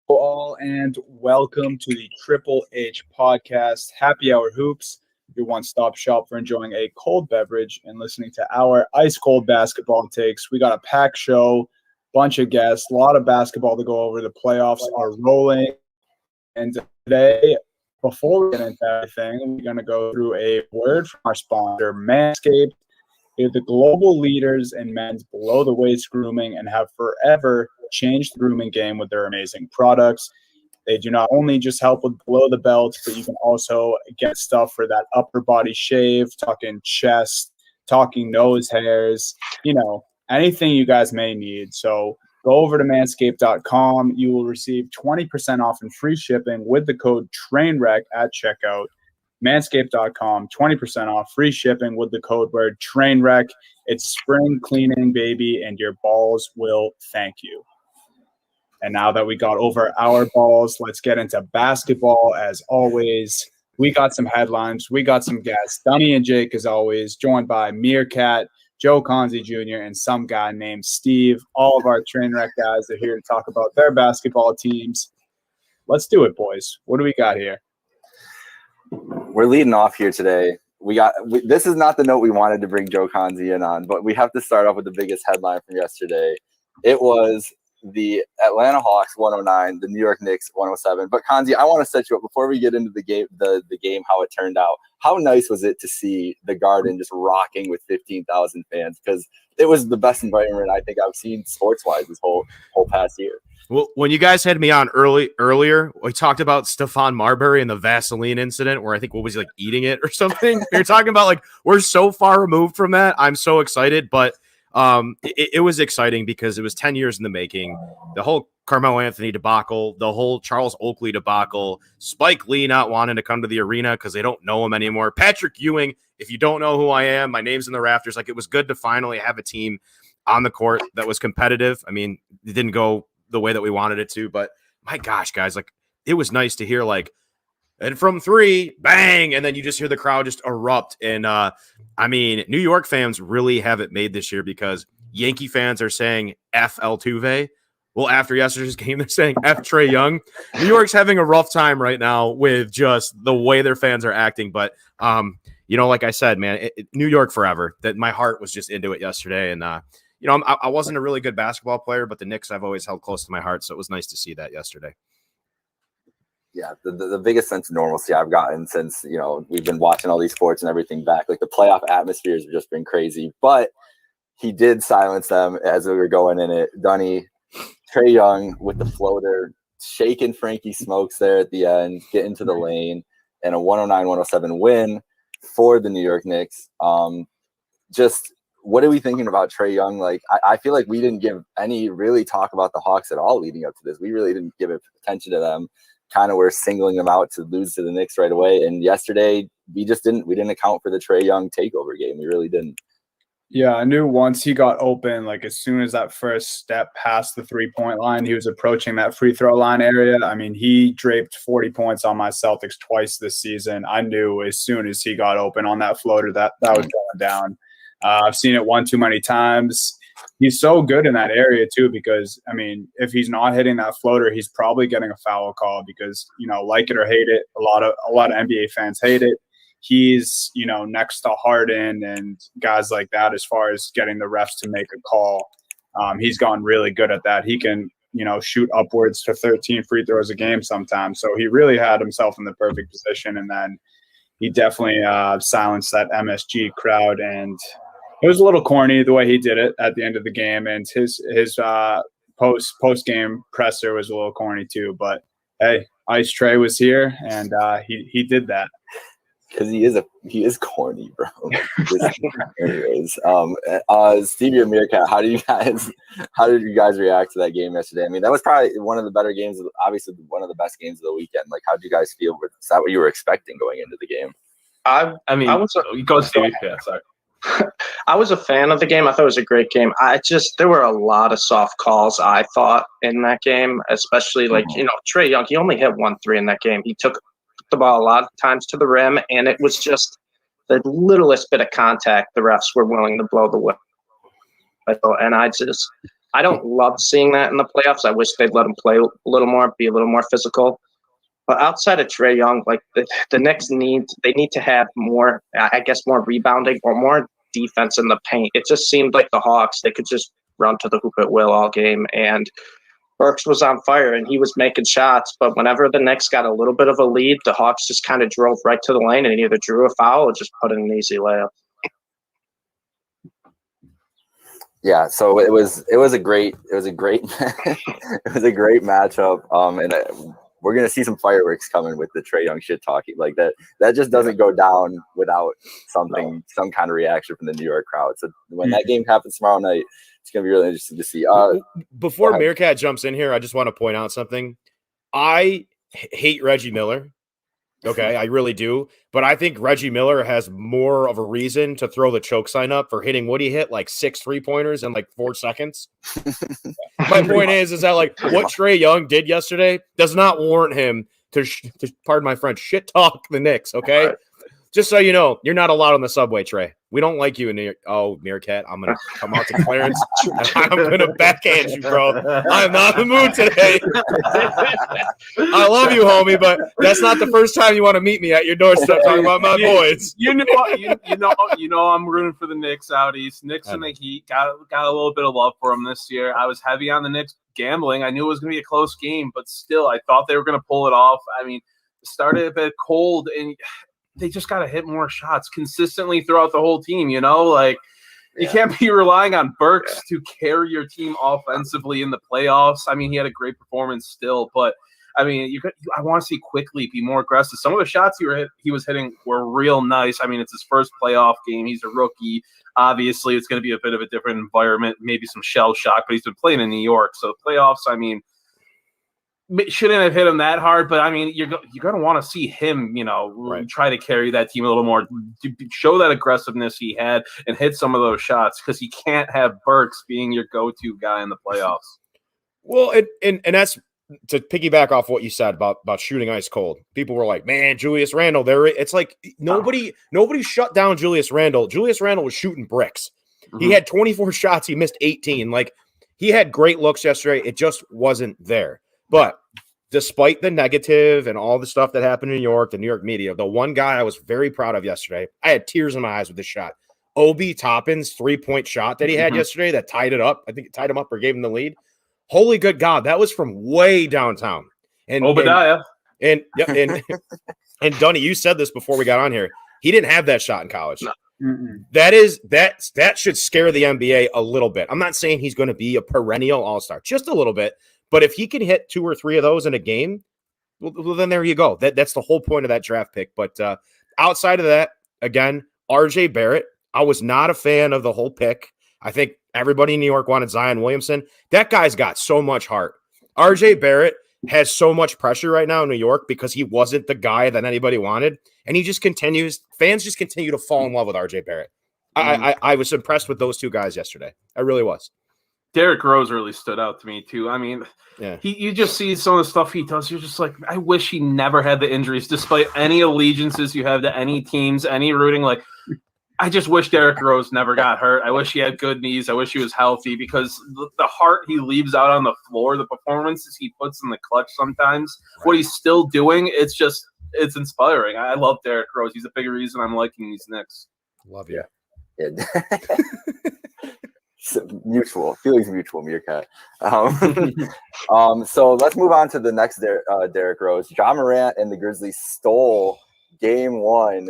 All and welcome to the Triple H podcast, Happy Hour Hoops, your one-stop shop for enjoying a cold beverage and listening to our ice-cold basketball takes. We got a packed show, bunch of guests, a lot of basketball to go over. The playoffs are rolling, and today, before we get into everything, we're going to go through a word from our sponsor, Manscaped. They're the global leaders in men's below-the-waist grooming and have forever changed the grooming game with their amazing products. They do not only just help with below the belt, but you can also get stuff for that upper body shave, talking chest, talking nose hairs, anything you guys may need. So go over to manscaped.com. You will receive 20% off and free shipping with the code TRAINWRECK at checkout. Manscaped.com, 20% off, free shipping with the code word TRAINWRECK. It's spring cleaning, baby, and your balls will thank you. And now that we got over our balls, let's get into basketball. As always, we got some headlines. We got some guests. Dunny and Jake, as always, joined by Meerkat, Joe Conzi Jr., and some guy named Steve. All of our Trainwreck guys are here to talk about their basketball teams. Let's do it, boys. What do we got here? We're leading off here today. This is not the note we wanted to bring Joe Conzi in on, but we have to start off with the biggest headline from yesterday. It was the Atlanta Hawks 109, the New York Knicks 107. But Conzi, I want to set you up before we get into the game, the game, how it turned out. How nice was it to see the Garden just rocking with 15,000 fans? Because it was the best environment I think I've seen sports-wise this whole past year. Well, when you guys had me on earlier, we talked about Stephon Marbury and the Vaseline incident where I think, what was he, like, eating it or something? You're talking about, like, we're so far removed from that. I'm so excited, but it was exciting because it was 10 years in the making. The whole Carmelo Anthony debacle, the whole Charles Oakley debacle, Spike Lee not wanting to come to the arena because they don't know him anymore. Patrick Ewing, if you don't know who I am, my name's in the rafters. Like, it was good to finally have a team on the court that was competitive. I mean, it didn't go the way that we wanted it to, but my gosh, guys, like, it was nice to hear, like, and from three, bang, and then you just hear the crowd just erupt. And I mean, New York fans really have it made this year because Yankee fans are saying F Altuve. Well, after yesterday's game, they're saying F Trae Young. New York's having a rough time right now with just the way their fans are acting. But like I said, man, New York forever. That my heart was just into it yesterday, and I wasn't a really good basketball player, but the Knicks I've always held close to my heart, so it was nice to see that yesterday. Yeah, the biggest sense of normalcy I've gotten since, we've been watching all these sports and everything back. Like, the playoff atmosphere has just been crazy. But he did silence them as we were going in it. Dunny, Trae Young with the floater, shaking Frankie Smokes there at the end, get into the lane, and a 109-107 win for the New York Knicks. What are we thinking about Trae Young? Like, I feel like we didn't give any really talk about the Hawks at all leading up to this. We really didn't give attention to them. Kind of were singling them out to lose to the Knicks right away. And yesterday, we didn't account for the Trae Young takeover game. We really didn't. Yeah, I knew once he got open, like, as soon as that first step past the three-point line, he was approaching that free throw line area. I mean, he draped 40 points on my Celtics twice this season. I knew as soon as he got open on that floater that was going down. I've seen it one too many times. He's so good in that area too, because I mean, if he's not hitting that floater, he's probably getting a foul call because, like it or hate it, a lot of NBA fans hate it. He's, next to Harden and guys like that as far as getting the refs to make a call. He's gone really good at that. He can, shoot upwards to 13 free throws a game sometimes. So he really had himself in the perfect position, and then he definitely silenced that MSG crowd, and it was a little corny the way he did it at the end of the game, and his post game presser was a little corny too. But hey, Ice Trae was here, and he did that. Because he is corny, bro. Anyways, Stevie or Meerkat, how did you guys react to that game yesterday? I mean, that was probably one of the better games, obviously one of the best games of the weekend. Like, how did you guys feel? Is that what you were expecting going into the game? I was a fan of the game. I thought it was a great game. There were a lot of soft calls, I thought, in that game, especially Trae Young. He only hit 1 3 in that game. He took the ball a lot of times to the rim, and it was just the littlest bit of contact the refs were willing to blow the whistle. And I I don't love seeing that in the playoffs. I wish they'd let him play a little more, be a little more physical. But outside of Trae Young, like the Knicks need to have more, I guess, more rebounding or more defense in the paint. It just seemed like the Hawks, they could just run to the hoop at will all game. And Burks was on fire and he was making shots. But whenever the Knicks got a little bit of a lead, the Hawks just kind of drove right to the lane and either drew a foul or just put in an easy layup. Yeah, so it was a great it was a great matchup. And we're gonna see some fireworks coming with the Trae Young shit talking like that. That just doesn't go down without some kind of reaction from the New York crowd. So when that game happens tomorrow night, it's gonna be really interesting to see. Before Meerkat jumps in here, I just want to point out something. I hate Reggie Miller. Okay, I really do. But I think Reggie Miller has more of a reason to throw the choke sign up for hitting what he hit, like 6 3-pointers in like 4 seconds. My point is that like what Trae Young did yesterday does not warrant him to pardon my French, shit talk the Knicks, okay? Right. Just so you know, you're not allowed on the subway, Trae. We don't like you in New York. Oh, Meerkat, I'm going to come out to Clarence and I'm going to backhand you, bro. I'm not in the mood today. I love you, homie, but that's not the first time you want to meet me at your doorstep talking about my boys. You know, I'm rooting for the Knicks out east. Knicks and the Heat got a little bit of love for them this year. I was heavy on the Knicks gambling. I knew it was going to be a close game, but still, I thought they were going to pull it off. I mean, it started a bit cold and they just got to hit more shots consistently throughout the whole team, you know? Like, you can't be relying on Burks to carry your team offensively in the playoffs. I mean, he had a great performance still, but, I mean, I want to see Quickly be more aggressive. Some of the shots he was hitting were real nice. I mean, it's his first playoff game. He's a rookie. Obviously, it's going to be a bit of a different environment, maybe some shell shock, but he's been playing in New York. So the playoffs, I mean, shouldn't have hit him that hard, but I mean, you're going to want to see him, try to carry that team a little more, to show that aggressiveness he had and hit some of those shots because he can't have Burks being your go-to guy in the playoffs. Well, and that's to piggyback off what you said about shooting ice cold. People were like, "Man, Julius Randle." It's like nobody shut down Julius Randle. Julius Randle was shooting bricks. Mm-hmm. He had 24 shots. He missed 18. Like he had great looks yesterday. It just wasn't there. But despite the negative and all the stuff that happened in New York, the New York media, the one guy I was very proud of yesterday, I had tears in my eyes with this shot. Obi Toppin's 3-point shot that he had yesterday that tied it up. I think it tied him up or gave him the lead. Holy good God, that was from way downtown. And Obadiah. And Dunny, you said this before we got on here. He didn't have that shot in college. No. That should scare the NBA a little bit. I'm not saying he's going to be a perennial all-star, just a little bit. But if he can hit 2 or 3 of those in a game, well, then there you go. That's the whole point of that draft pick. But outside of that, again, RJ Barrett, I was not a fan of the whole pick. I think everybody in New York wanted Zion Williamson. That guy's got so much heart. RJ Barrett has so much pressure right now in New York because he wasn't the guy that anybody wanted. And he just continues. Fans just continue to fall in love with RJ Barrett. I was impressed with those 2 guys yesterday. I really was. Derrick Rose really stood out to me too. I mean, you just see some of the stuff he does. You're just like, I wish he never had the injuries, despite any allegiances you have to any teams, any rooting. Like, I just wish Derrick Rose never got hurt. I wish he had good knees. I wish he was healthy because the heart he leaves out on the floor, the performances he puts in the clutch sometimes, what he's still doing, it's inspiring. I love Derrick Rose. He's a big reason I'm liking these Knicks. Love you. Yeah. Mutual feelings, Meerkat. So let's move on to the next Derrick Rose. Ja Morant and the Grizzlies stole Game 1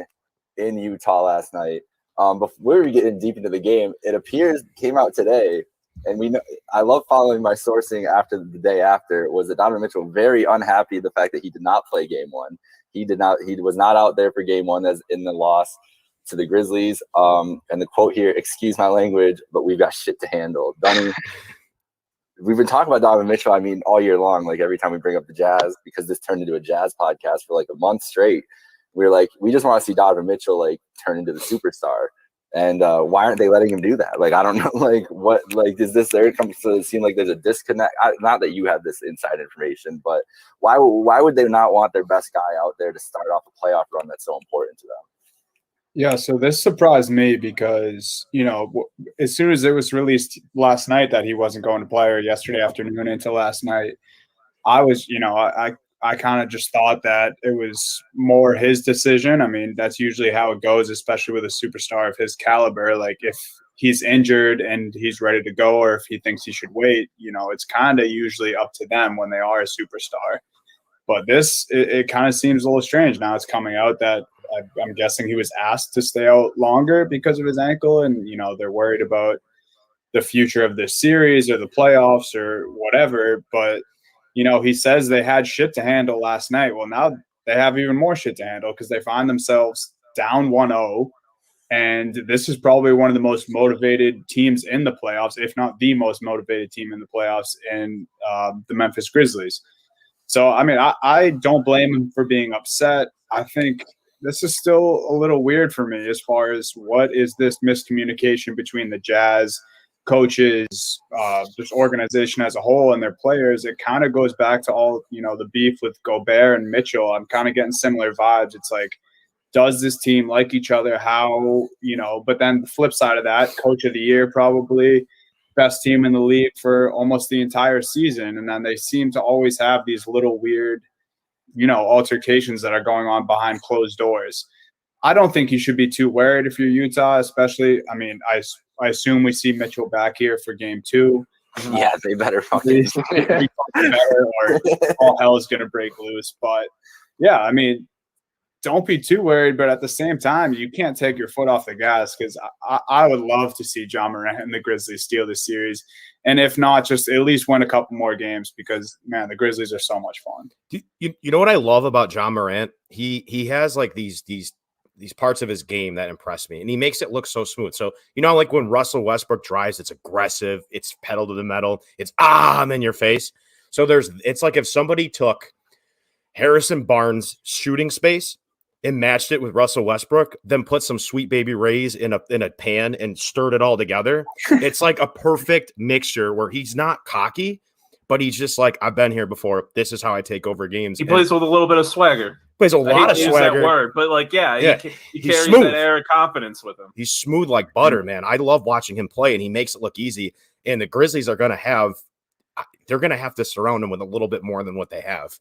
in Utah last night. Before we were getting deep into the game, it appears came out today, and we know I love following my sourcing after the day after. Was that Donovan Mitchell very unhappy the fact that he did not play Game 1? He was not out there for Game 1 as in the loss to the Grizzlies. And the quote here, excuse my language, but we've got shit to handle. Dunny, we've been talking about Donovan Mitchell, I mean, all year long, like every time we bring up the Jazz, because this turned into a Jazz podcast for like a month straight. We're like, we just want to see Donovan Mitchell like turn into the superstar. And why aren't they letting him do that? Like, I don't know, like what, like, is this there? It comes to seem like there's a disconnect. Not that you have this inside information, but why would they not want their best guy out there to start off a playoff run that's so important to them? Yeah, so this surprised me because, as soon as it was released last night that he wasn't going to play, or yesterday afternoon into last night, I was, I kind of just thought that it was more his decision. I mean, that's usually how it goes, especially with a superstar of his caliber. Like if he's injured and he's ready to go, or if he thinks he should wait, it's kind of usually up to them when they are a superstar. But it kind of seems a little strange. Now it's coming out that I'm guessing he was asked to stay out longer because of his ankle, and they're worried about the future of this series or the playoffs or whatever. But he says they had shit to handle last night. Well, now they have even more shit to handle because they find themselves down 1-0. And this is probably one of the most motivated teams in the playoffs, if not the most motivated team in the playoffs, in the Memphis Grizzlies. So, I mean, I don't blame him for being upset. I think this is still a little weird for me as far as what is this miscommunication between the Jazz coaches, this organization as a whole, and their players. It kind of goes back to all, the beef with Gobert and Mitchell. I'm kind of getting similar vibes. It's like, does this team like each other? How, but then the flip side of that, coach of the year, probably best team in the league for almost the entire season. And then they seem to always have these little weird, altercations that are going on behind closed doors. I don't think you should be too worried if you're Utah, especially. I mean, I assume we see Mitchell back here for game 2. Yeah, they better fucking better, or all hell is going to break loose. But yeah, I mean, don't be too worried, but at the same time, you can't take your foot off the gas, because I would love to see Ja Morant and the Grizzlies steal this series. And if not, just at least win a couple more games, because, man, the Grizzlies are so much fun. You know what I love about Ja Morant? He has like these parts of his game that impress me, and he makes it look so smooth. So, like when Russell Westbrook drives, it's aggressive, it's pedal to the metal, it's I'm in your face. So it's like if somebody took Harrison Barnes' shooting space and matched it with Russell Westbrook, then put some Sweet Baby Rays in a pan and stirred it all together. It's like a perfect mixture where he's not cocky, but he's just like, I've been here before. This is how I take over games. He plays with a little bit of swagger. Plays a lot of swagger. That word, but he carries smooth. that air of confidence with him. He's smooth like butter, man. I love watching him play, and he makes it look easy. And the Grizzlies are going to have to surround him with a little bit more than what they have,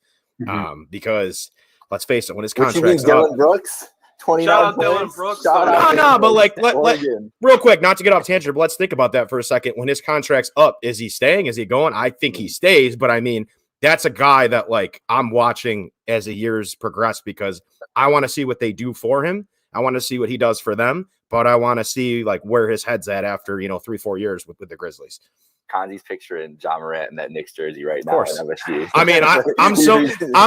because let's face it, when his contract's up, Dylan Brooks, 29 Shout out points. Dylan Brooks. But like, let real quick, not to get off tangent, but let's think about that for a second. When his contract's up, is he staying? Is he going? I think he stays, but I mean, that's a guy that like I'm watching as the years progress, because I want to see what they do for him. I want to see what he does for them, but I want to see like where his head's at after 3-4 years with the Grizzlies. Kanzi's picturing Ja Morant in that Knicks jersey right now. Of course. At MSG. I mean, I'm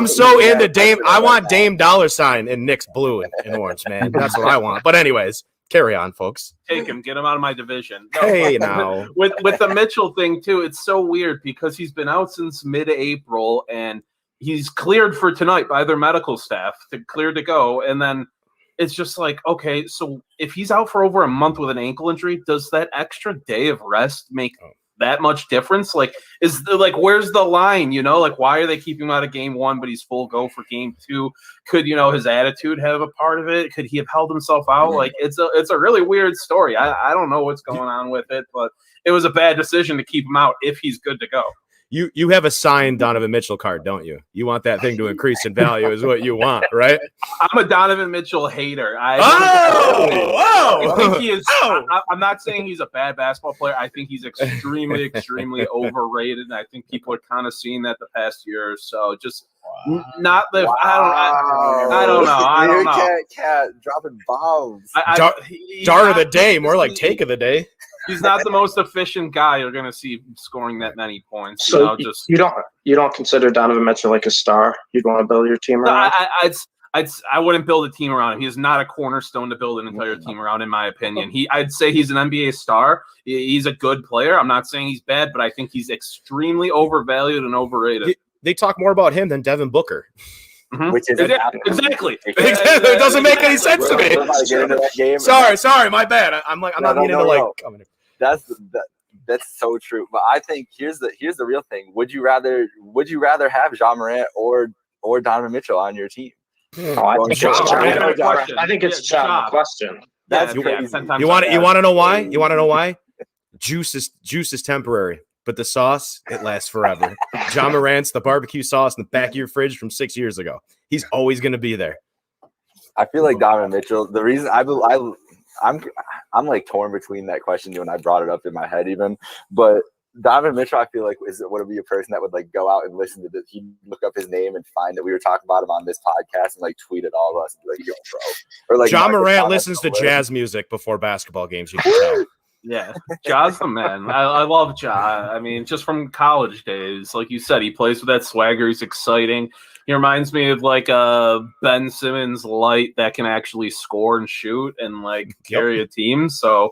so into Dame. I want Dame $sign in Knicks blue and orange, man. That's what I want. But anyways, carry on, folks. Take him, get him out of my division. No, hey, now with the Mitchell thing too, it's so weird because he's been out since mid-April and he's cleared for tonight by their medical staff, cleared to go, and then it's just like, okay, so if he's out for over a month with an ankle injury, does that extra day of rest make that much difference? Like, where's the line? Like, why are they keeping him out of game 1, but he's full go for game 2? Could his attitude have a part of it? Could he have held himself out? Like, it's a really weird story. I don't know what's going on with it, but it was a bad decision to keep him out if he's good to go. You have a signed Donovan Mitchell card, don't you? You want that thing to increase in value is what you want, right? I'm a Donovan Mitchell hater. I think he is. I'm not saying he's a bad basketball player. I think he's extremely, extremely overrated. And I think people are kind of seeing that the past year or so. Just not the. Wow. I don't know. Cat dropping bombs. Dart of the day, more like take of the day. He's not the most efficient guy you're going to see scoring that many points. So you don't consider Donovan Mitchell like a star? You'd want to build your team around? I wouldn't build a team around him. He is not a cornerstone to build an entire team around, in my opinion. I'd say he's an NBA star. He's a good player. I'm not saying he's bad, but I think he's extremely overvalued and overrated. They talk more about him than Devin Booker. Mm-hmm. Which is exactly. It doesn't make any sense to me. Sorry, my bad. I'm not meaning to like. That's so true. But I think here's the real thing. Would you rather have Ja Morant or Donovan Mitchell on your team? Oh, I think Ja. it's Ja. Ja. Question. I think it's Yeah, Ja. Ja. Question. That's Yeah, crazy. 10 times You want to know why? crazy. You want to know why? Juice is temporary, but the sauce, it lasts forever. John Morant's the barbecue sauce in the back of your fridge from 6 years ago. He's always going to be there. I feel like Donovan Mitchell. The reason I'm like torn between that question you and I brought it up in my head even, but Donovan Mitchell, I feel like would be a person that would like go out and listen to this. He'd look up his name and find that we were talking about him on this podcast and like tweet at all of us and be like, "Yo, bro." Or like John Marcus Morant Thomas listens to somewhere. jazz music before basketball games. You can tell. Yeah, Ja's the man. I love Ja. I mean, just from college days, like you said, he plays with that swagger. He's exciting. He reminds me of like a Ben Simmons light that can actually score and shoot and like carry a team. So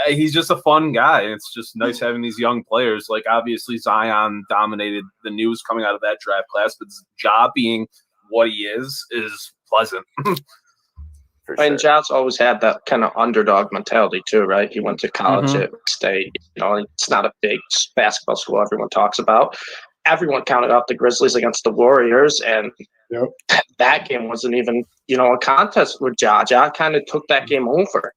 he's just a fun guy. It's just nice having these young players. Like obviously Zion dominated the news coming out of that draft class, but Ja being what he is pleasant. And Ja's always had that kind of underdog mentality too, right? He went to college at State. You know, it's not a big basketball school everyone talks about. Everyone counted out the Grizzlies against the Warriors, and that game wasn't even, a contest with Ja. Ja kind of took that game over.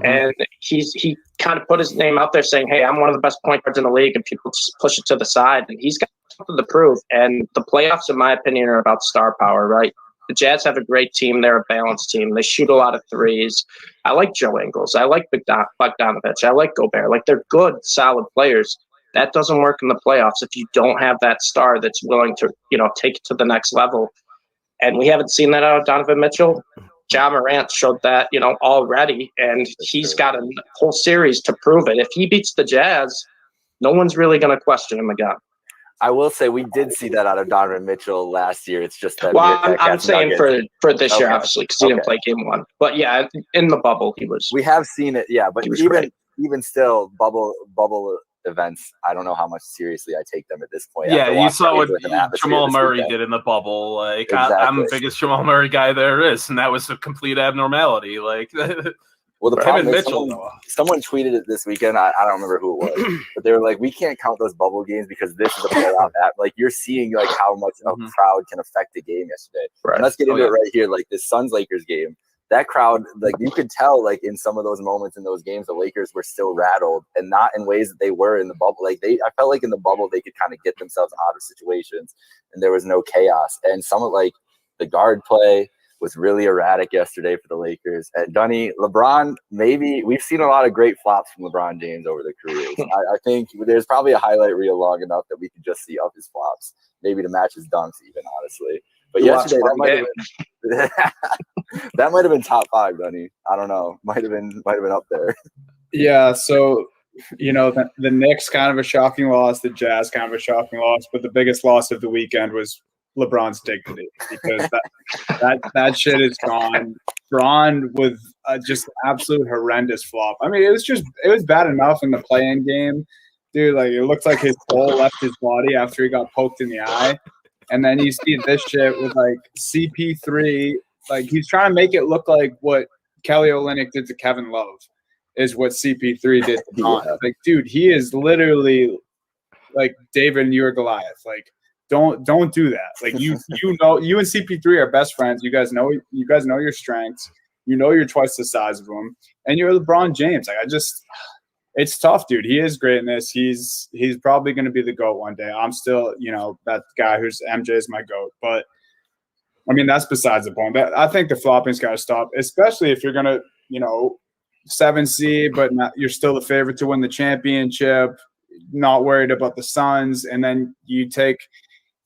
And he kind of put his name out there saying, hey, I'm one of the best point guards in the league, and people just push it to the side. And he's got something to prove. And the playoffs, in my opinion, are about star power, right? The Jazz have a great team. They're a balanced team. They shoot a lot of threes. I like Joe Ingles. I like Bogdanovich. I like Gobert. Like, they're good, solid players. That doesn't work in the playoffs if you don't have that star that's willing to, take it to the next level. And we haven't seen that out of Donovan Mitchell. Ja Morant showed that, already, and he's got a whole series to prove it. If he beats the Jazz, no one's really going to question him again. I will say we did see that out of Donovan Mitchell last year. It's just that. Well, I'm saying for this year, obviously, because he didn't play game one. But yeah, in the bubble, he was. We have seen it, yeah. But even still, bubble events, I don't know how much seriously I take them at this point. Yeah, you saw what Jamal Murray did in the bubble. Like, exactly. I'm the biggest Jamal Murray guy there is, and that was a complete abnormality. Like. Well, the problem is someone tweeted it this weekend. I don't remember who it was, but they were like, "We can't count those bubble games because this is a playoff app." Like, you're seeing like how much a crowd can affect a game yesterday. Right. And let's get into it right here. Like this Suns Lakers game, that crowd, like you could tell, like in some of those moments in those games, the Lakers were still rattled, and not in ways that they were in the bubble. Like I felt like in the bubble they could kind of get themselves out of situations, and there was no chaos. And some of like the guard play was really erratic yesterday for the Lakers. And Dunny, LeBron, maybe we've seen a lot of great flops from LeBron James over the careers. I think there's probably a highlight reel long enough that we could just see of his flops, maybe to match his dunks even, honestly. But yesterday, that might have been top 5, Dunny. I don't know. Might have been up there. Yeah, so the Knicks kind of a shocking loss, the Jazz kind of a shocking loss, but the biggest loss of the weekend was LeBron's dignity, because that shit is gone. Braun with just absolute horrendous flop. I mean, it was bad enough in the play-in game, dude. Like it looked like his soul left his body after he got poked in the eye, and then you see this shit with like CP3. Like he's trying to make it look like what Kelly Olynyk did to Kevin Love is what CP3 did to Braun. Like, dude, he is literally like David and you are Goliath. Like. Don't do that. Like you and CP3 are best friends. You guys know your strengths. You're twice the size of him, and you're LeBron James. Like it's tough, dude. He is great in this. He's probably going to be the GOAT one day. I'm still, that guy who's MJ is my GOAT. But I mean, that's besides the point. I think the flopping's got to stop, especially if you're going to, 7 seed, but you're still the favorite to win the championship. Not worried about the Suns, and then you take.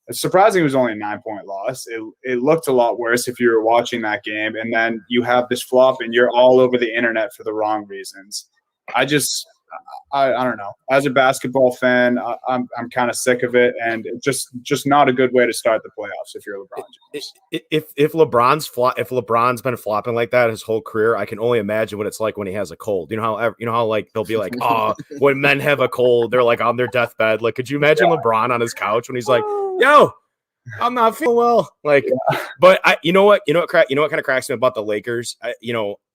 It's surprising it was only a 9-point loss. It looked a lot worse if you were watching that game, and then you have this flop, and you're all over the internet for the wrong reasons. I don't know. As a basketball fan, I'm kind of sick of it, and it's just not a good way to start the playoffs if you're LeBron James. If LeBron's been flopping like that his whole career, I can only imagine what it's like when he has a cold. You know how like they'll be like, oh, when men have a cold, they're like on their deathbed. Like, could you imagine LeBron on his couch when he's like, yo, I'm not feeling well. Like, but you know what kind of cracks me about the Lakers?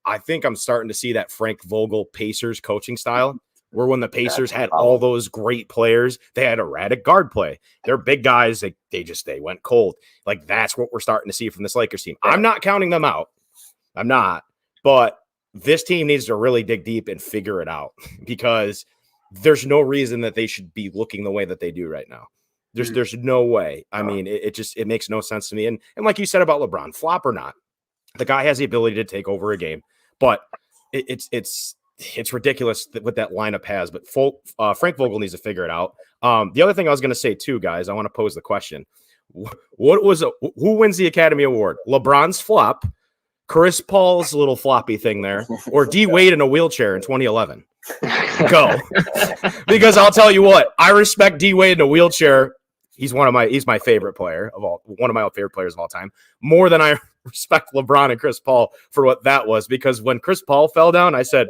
I think I'm starting to see that Frank Vogel Pacers coaching style, where when the Pacers had all those great players, they had erratic guard play. They're big guys. They went cold. Like, that's what we're starting to see from this Lakers team. I'm not counting them out. I'm not. But this team needs to really dig deep and figure it out because there's no reason that they should be looking the way that they do right now. There's no way. I mean, it makes no sense to me. And like you said about LeBron, flop or not, the guy has the ability to take over a game, but it's ridiculous with that lineup has. But Frank Vogel needs to figure it out. The other thing I was going to say too, guys, I want to pose the question: who wins the Academy Award? LeBron's flop, Chris Paul's little floppy thing there, or D Wade in a wheelchair in 2011? Go. Because I'll tell you what, I respect D Wade in a wheelchair. He's my favorite player one of my favorite players of all time, more than I respect LeBron and Chris Paul for what that was. Because when Chris Paul fell down, I said,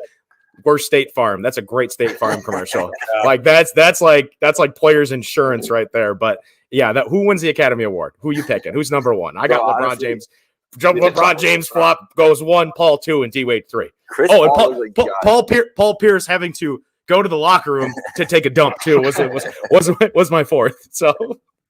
"We're State Farm." That's a great State Farm commercial. Like that's like players insurance right there. But yeah, who wins the Academy Award? Who you picking? Who's number one? I got LeBron James. LeBron James flop goes 1, Paul 2, and D Wade 3. Paul Pierce having to go to the locker room to take a dump too was my fourth. So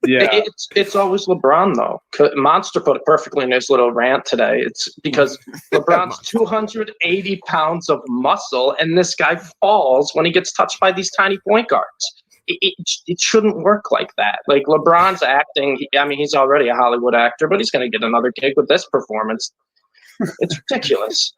yeah, it's always LeBron though. Monster put it perfectly in his little rant today. It's because LeBron's 280 pounds of muscle, and this guy falls when he gets touched by these tiny point guards. It shouldn't work like that. Like, LeBron's acting, he's already a Hollywood actor, but he's going to get another gig with this performance. It's ridiculous.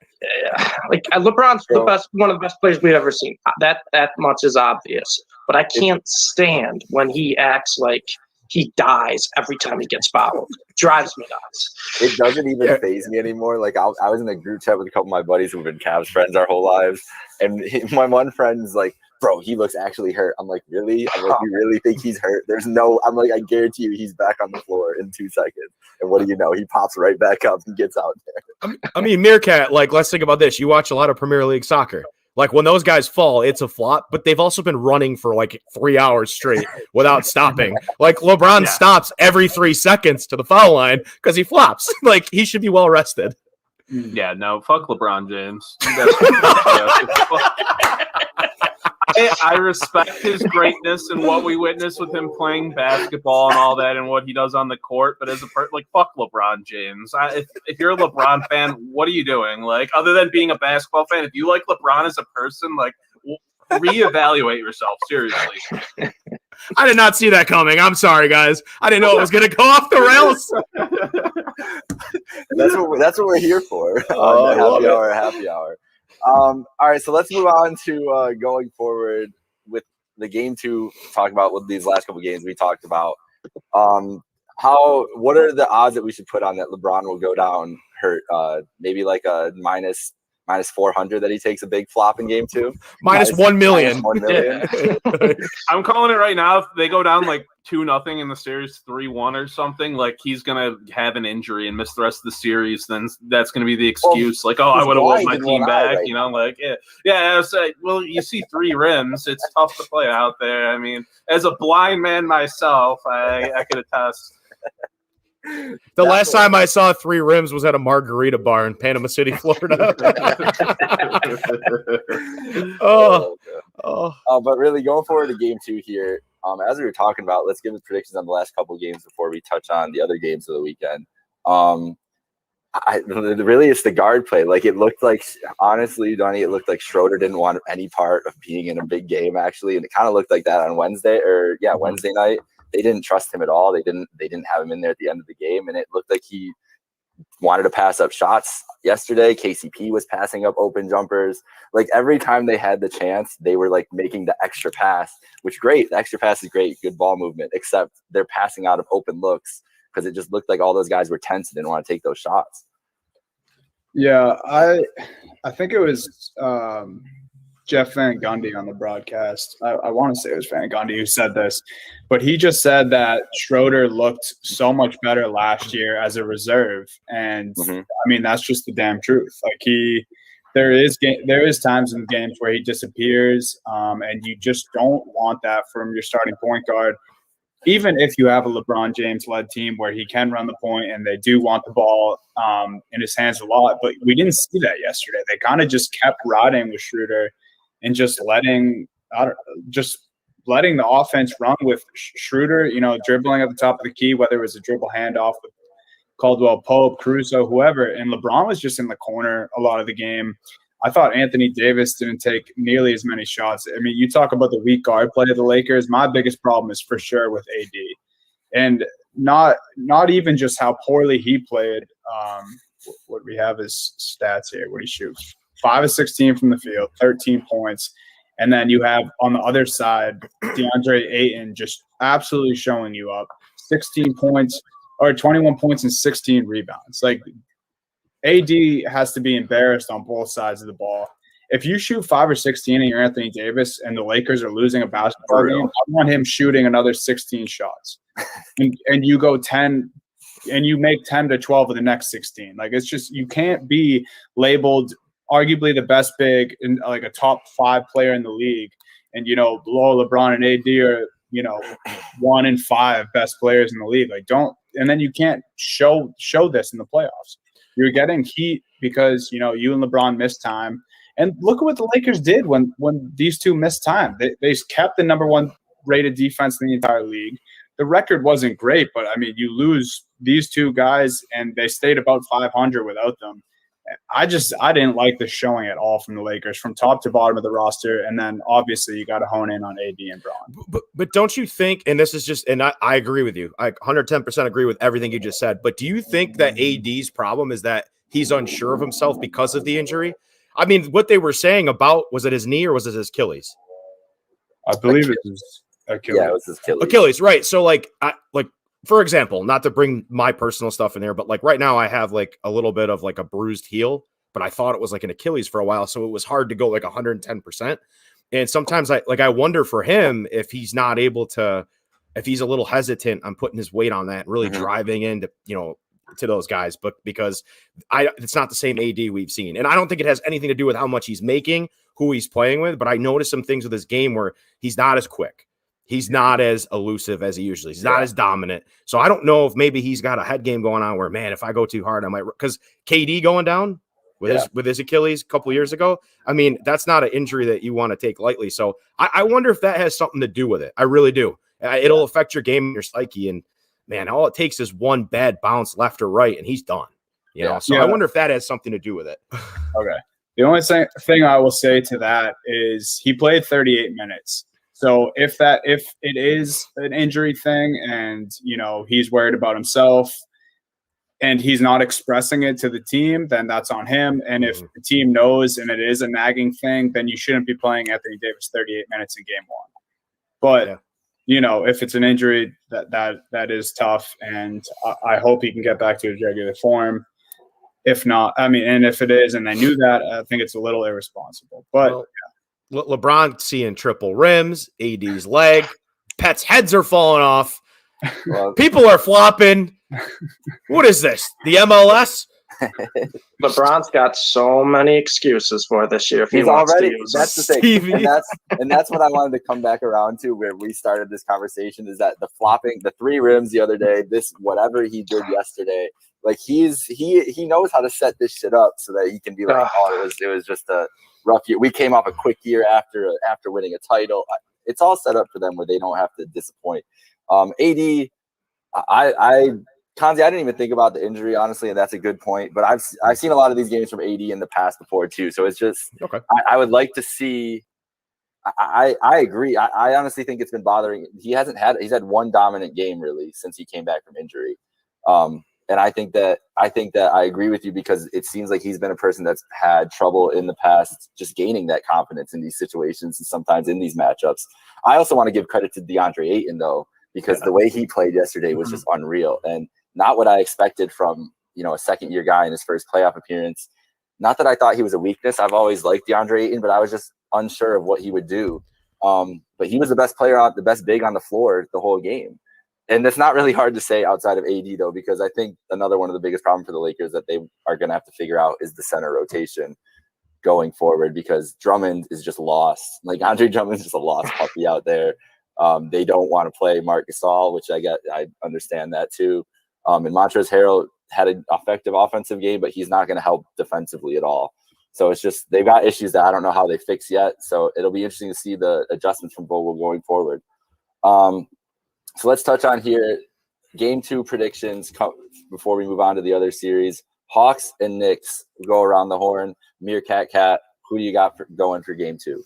Like, LeBron's one of the best players we've ever seen. That much is obvious. But I can't stand when he acts like he dies every time he gets fouled. It drives me nuts. It doesn't even faze me anymore. Like, I was in a group chat with a couple of my buddies who've been Cavs friends our whole lives, and my one friend's like, "Bro, he looks actually hurt." I'm like, "Really?" I'm like, "You really think he's hurt?" I'm like, "I guarantee you he's back on the floor in 2 seconds." And what do you know? He pops right back up and gets out there. I mean, Meerkat, like, let's think about this. You watch a lot of Premier League soccer. Like, when those guys fall, it's a flop, but they've also been running for like 3 hours straight without stopping. Like, LeBron stops every 3 seconds to the foul line because he flops. Like, he should be well rested. Yeah, no, fuck LeBron James. I respect his greatness and what we witnessed with him playing basketball and all that and what he does on the court. But as a fuck LeBron James. If you're a LeBron fan, what are you doing? Like, other than being a basketball fan, if you like LeBron as a person, like, reevaluate yourself. Seriously. I did not see that coming. I'm sorry, guys. I didn't know it was going to go off the rails. That's what we're here for. Happy hour. All right, so let's move on to going forward with the game to talk about with these last couple of games we talked about. What are the odds that we should put on that LeBron will go down hurt? Maybe like a minus 400 that he takes a big flop in game 2. Minus 1 million. I'm calling it right now. If they go down like 2-0 in the series, 3-1 or something, like, he's gonna have an injury and miss the rest of the series. Then that's gonna be the excuse. Like, I would have won my team back. Right, like, yeah. I say, well, you see 3 rims. It's tough to play out there. I mean, as a blind man myself, I could attest. The last time I saw 3 rims was at a margarita bar in Panama City, Florida. But really, going forward to game 2 here, as we were talking about, let's give the predictions on the last couple games before we touch on the other games of the weekend. Really, it's the guard play. Like, it looked like, honestly, Donnie, it looked like Schroeder didn't want any part of being in a big game, actually, and it kind of looked like that on Wednesday night. They didn't trust him at all. They didn't have him in there at the end of the game, and it looked like he wanted to pass up shots yesterday. KCP was passing up open jumpers. Like, every time they had the chance, they were like making the extra pass, which great. The extra pass is great, good ball movement, except they're passing out of open looks because it just looked like all those guys were tense and didn't want to take those shots. Yeah, I think it was Jeff Van Gundy on the broadcast. I want to say it was Van Gundy who said this, but he just said that Schroeder looked so much better last year as a reserve, and I mean, that's just the damn truth. Like, there is times in games where he disappears, and you just don't want that from your starting point guard. Even if you have a LeBron James-led team where he can run the point and they do want the ball in his hands a lot, but we didn't see that yesterday. They kind of just kept riding with Schroeder and just letting just letting the offense run with Schroeder, dribbling at the top of the key, whether it was a dribble handoff with Caldwell Pope, Caruso, whoever. And LeBron was just in the corner a lot of the game. I thought Anthony Davis didn't take nearly as many shots. I mean, you talk about the weak guard play of the Lakers. My biggest problem is for sure with AD. And not even just how poorly he played. What we have is stats here. What he shoots 5 of 16 from the field, 13 points, and then you have on the other side DeAndre Ayton just absolutely showing you up, 16 points or 21 points and 16 rebounds. Like AD has to be embarrassed on both sides of the ball. If you shoot 5 or 16 and you're Anthony Davis and the Lakers are losing a basketball game, I want him shooting another 16 shots. And you go 10 and you make 10 to 12 of the next 16. Like, it's just, you can't be labeled arguably the best big and like a top 5 player in the league. And, below LeBron and AD are, 1 and 5 best players in the league. Like, and then you can't show this in the playoffs. You're getting heat because, you and LeBron missed time. And look at what the Lakers did when these two missed time. They kept the number 1 rated defense in the entire league. The record wasn't great, but, I mean, you lose these two guys, and they stayed about 500 without them. I didn't like the showing at all from the Lakers, from top to bottom of the roster. And then, obviously, you got to hone in on AD and Braun. But don't you think, and this is just – and I agree with you. I 110% agree with everything you just said. But do you think that AD's problem is that he's unsure of himself because of the injury? I mean, what they were saying about, was it his knee or was it his Achilles? I believe it was Achilles. Yeah, it was his Achilles. Achilles, right. So, for example, not to bring my personal stuff in there, but like right now I have like a little bit of like a bruised heel, but I thought it was like an Achilles for a while. So it was hard to go like 110%. And sometimes I wonder for him if he's not able to, if he's a little hesitant on putting his weight on that, really driving into, to those guys, but because it's not the same AD we've seen. And I don't think it has anything to do with how much he's making, who he's playing with, but I noticed some things with his game where he's not as quick. He's not as elusive as he usually is. He's not as dominant. So I don't know if maybe he's got a head game going on where, man, if I go too hard, I might, because KD going down with his Achilles a couple of years ago. I mean, that's not an injury that you want to take lightly. So I wonder if that has something to do with it. I really do. It'll affect your game and your psyche. And man, all it takes is one bad bounce left or right, and he's done. So I wonder if that has something to do with it. Okay. The only thing I will say to that is he played 38 minutes. So if it is an injury thing and, he's worried about himself and he's not expressing it to the team, then that's on him. And if the team knows and it is a nagging thing, then you shouldn't be playing Anthony Davis 38 minutes in game 1. But if it's an injury, that is tough, and I hope he can get back to his regular form. If not, I mean, and if it is, and I knew that, I think it's a little irresponsible. But LeBron seeing triple rims, AD's leg, pets' heads are falling off. People are flopping. What is this? The MLS? LeBron's got so many excuses for this year. If he wants to use that's the thing, and that's what I wanted to come back around to, where we started this conversation, is that the flopping, the 3 rims the other day, this whatever he did yesterday, like he knows how to set this shit up so that he can be like, it was just a rough year. We came off a quick year after winning a title. It's all set up for them where they don't have to disappoint. AD, Kanzi, I didn't even think about the injury, honestly, and that's a good point. But I've seen a lot of these games from AD in the past before too, so it's just I would like to see. I agree. I honestly think it's been bothering. He's had one dominant game really since he came back from injury, and I think that I agree with you, because it seems like he's been a person that's had trouble in the past just gaining that confidence in these situations and sometimes in these matchups. I also want to give credit to DeAndre Ayton though, because the way he played yesterday was just unreal and not what I expected from, a second-year guy in his first playoff appearance. Not that I thought he was a weakness. I've always liked DeAndre Ayton, but I was just unsure of what he would do. But he was the best player, the best big on the floor the whole game. And that's not really hard to say outside of AD, though, because I think another one of the biggest problems for the Lakers that they are going to have to figure out is the center rotation going forward, because Drummond is just lost. Like, Andre Drummond's just a lost puppy out there. They don't want to play Marc Gasol, which I understand that too. And Montrezl Harrell had an effective offensive game, but he's not going to help defensively at all. So it's just they've got issues that I don't know how they fix yet. So it'll be interesting to see the adjustments from Vogel going forward. So let's touch on here Game 2 predictions before we move on to the other series. Hawks and Knicks go around the horn. Meerkat Cat, who do you got going for Game 2?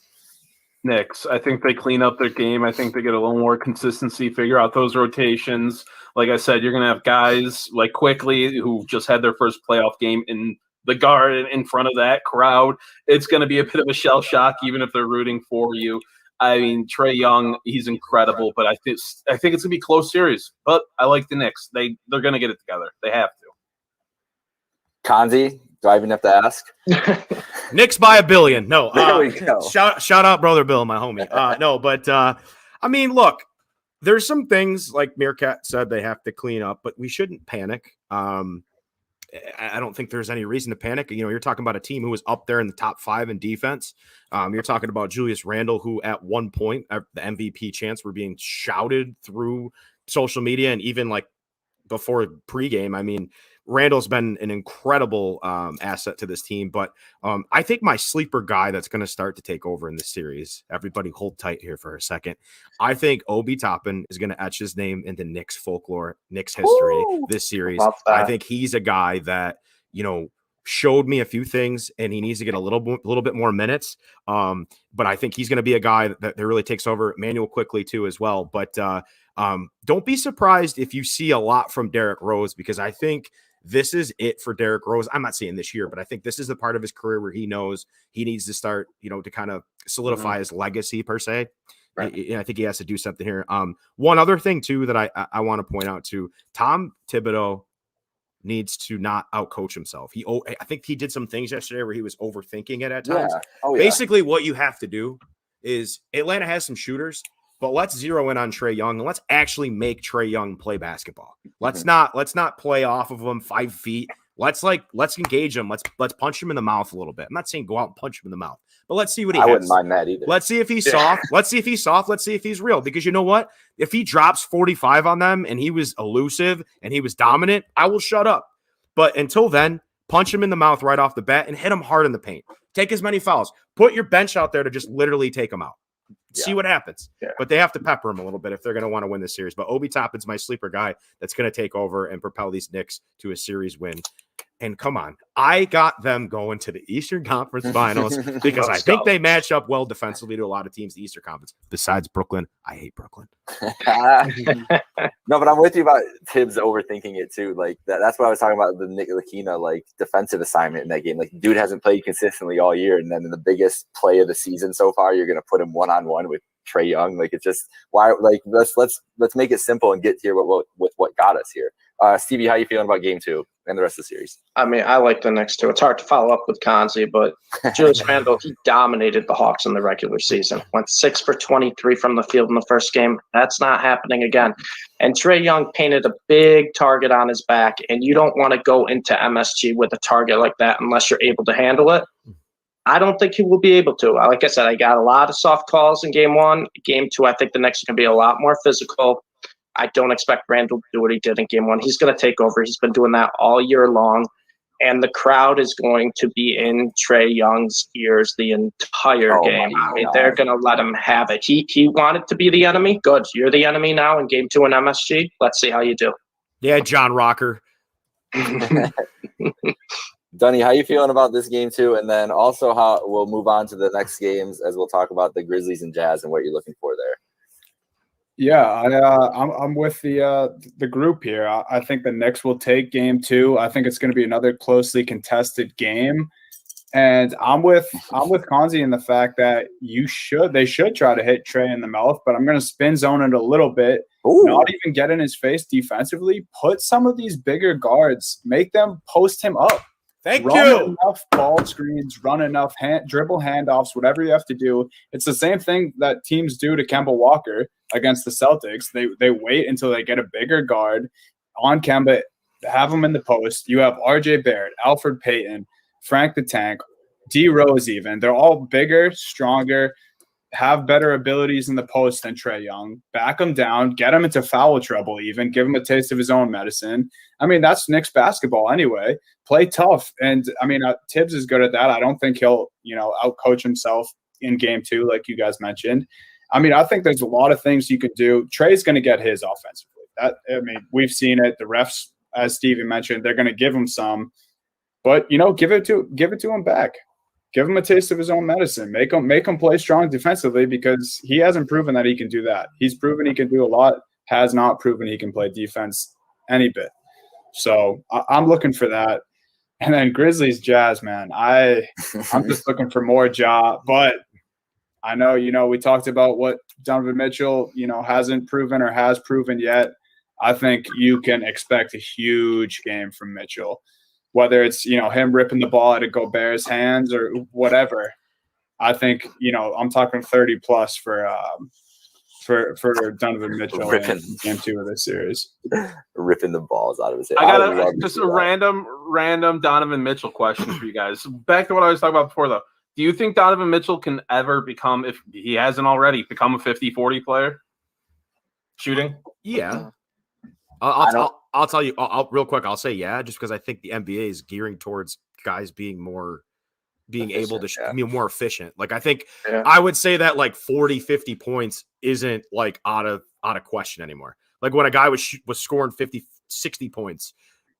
Knicks. I think they clean up their game. I think they get a little more consistency, figure out those rotations. Like I said, you're going to have guys like Quickly who just had their first playoff game in the Garden in front of that crowd. It's going to be a bit of a shell shock, even if they're rooting for you. I mean, Trae Young, he's incredible, but I think it's going to be a close series. But I like the Knicks. They're going to get it together. They have to. Kanzi, do I even have to ask? Knicks by $1 billion. No, there we go. Shout out, brother Bill, my homie. No, but I mean, look, there's some things like Meerkat said they have to clean up, but we shouldn't panic. I don't think there's any reason to panic. You know, you're talking about a team who was up there in the top 5 in defense. You're talking about Julius Randle, who at one point, the MVP chants were being shouted through social media and even like before pregame. I mean, Randall's been an incredible asset to this team, but I think my sleeper guy that's going to start to take over in this series, everybody hold tight here for a second. I think Obi Toppin is going to etch his name into Knicks folklore, Knicks history this series. I think he's a guy that, you know, showed me a few things and he needs to get a little bit more minutes. But I think he's going to be a guy that really takes over. Manuel Quickly too as well. But don't be surprised if you see a lot from Derrick Rose, because I think this is it for Derrick Rose. I'm not saying this year, but I think this is the part of his career where he knows he needs to start, you know, to kind of solidify his legacy per se. Right. I think he has to do something here. One other thing too that I want to point out too, Tom Thibodeau needs to not outcoach himself. I think he did some things yesterday where he was overthinking it at times. Yeah. Basically, what you have to do is Atlanta has some shooters, but let's zero in on Trae Young and let's actually make Trae Young play basketball. Let's not play off of him 5 feet. Let's engage him. Let's punch him in the mouth a little bit. I'm not saying go out and punch him in the mouth, but let's see what he has. I wouldn't mind that either. Let's see if he's soft. Let's see if he's soft. Let's see if he's real. Because you know what? If he drops 45 on them and he was elusive and he was dominant, I will shut up. But until then, punch him in the mouth right off the bat and hit him hard in the paint. Take as many fouls. Put your bench out there to just literally take him out. See what happens. Yeah. But they have to pepper him a little bit if they're going to want to win this series. But Obi Toppin's my sleeper guy that's going to take over and propel these Knicks to a series win. And come on, I got them going to the Eastern Conference Finals because I think they match up well defensively to a lot of teams in the Eastern Conference. Besides Brooklyn, I hate Brooklyn. No, but I'm with you about Tibbs overthinking it too. Like that's what I was talking about, the Nick Lakina like defensive assignment in that game. Like dude hasn't played consistently all year, and then in the biggest play of the season so far, you're going to put him one-on-one with Trae Young. Like it's just why. Like let's make it simple and get here with what got us here. Stevie, how you feeling about Game 2 and the rest of the series? I mean, I like the Knicks too. It's hard to follow up with Kanzi, but Julius Randle, he dominated the Hawks in the regular season. Went 6 for 23 from the field in the first game. That's not happening again. And Trae Young painted a big target on his back, and you don't want to go into MSG with a target like that unless you're able to handle it. I don't think he will be able to. Like I said, I got a lot of soft calls in Game 1. Game 2, I think the Knicks are going to be a lot more physical. I don't expect Randall to do what he did in Game 1. He's going to take over. He's been doing that all year long. And the crowd is going to be in Trae Young's ears the entire game. I mean, they're going to let him have it. He wanted to be the enemy. Good. You're the enemy now in Game 2 in MSG. Let's see how you do. Yeah, John Rocker. Dunny, how you feeling about this Game 2? And then also how we'll move on to the next games as we'll talk about the Grizzlies and Jazz and what you're looking for there. Yeah, I'm with the group here. I think the Knicks will take Game 2. I think it's going to be another closely contested game, and I'm with Kanzi in the fact that they should try to hit Trae in the mouth, but I'm going to spin zone it a little bit. Ooh. Not even get in his face defensively. Put some of these bigger guards, make them post him up. Run enough ball screens, run enough dribble handoffs, whatever you have to do. It's the same thing that teams do to Kemba Walker against the Celtics. They wait until they get a bigger guard on Kemba, have him in the post. You have RJ Barrett, Alfred Payton, Frank the Tank, D Rose even. They're all bigger, stronger. have better abilities in the post than Trae Young. Back him down, get him into foul trouble even, give him a taste of his own medicine. I mean, that's Knicks basketball anyway. Play tough. And, I mean, Tibbs is good at that. I don't think he'll, outcoach himself in game 2 like you guys mentioned. I mean, I think there's a lot of things you could do. Trae's going to get his offensively. We've seen it. The refs, as Stevie mentioned, they're going to give him some. But, give it to him back. Give him a taste of his own medicine. Make him play strong defensively because he hasn't proven that he can do that. He's proven he can do a lot, has not proven he can play defense any bit. So I'm looking for that. And then Grizzlies Jazz, man. I'm just looking for more Ja. But I know, we talked about what Donovan Mitchell, hasn't proven or has proven yet. I think you can expect a huge game from Mitchell. Whether it's, him ripping the ball out of Gobert's hands or whatever, I think, I'm talking 30 plus for Donovan Mitchell in game 2 of this series. Ripping the balls out of his head. I got just a random Donovan Mitchell question for you guys. Back to what I was talking about before, though. Do you think Donovan Mitchell can ever become, if he hasn't already, become a 50-40 player? Shooting? Yeah. I'll tell you real quick. I'll say yeah, just because I think the NBA is gearing towards guys being able to be more efficient. Like I think I would say that like 40, 50 points isn't like out of question anymore. Like when a guy was scoring 50, 60 points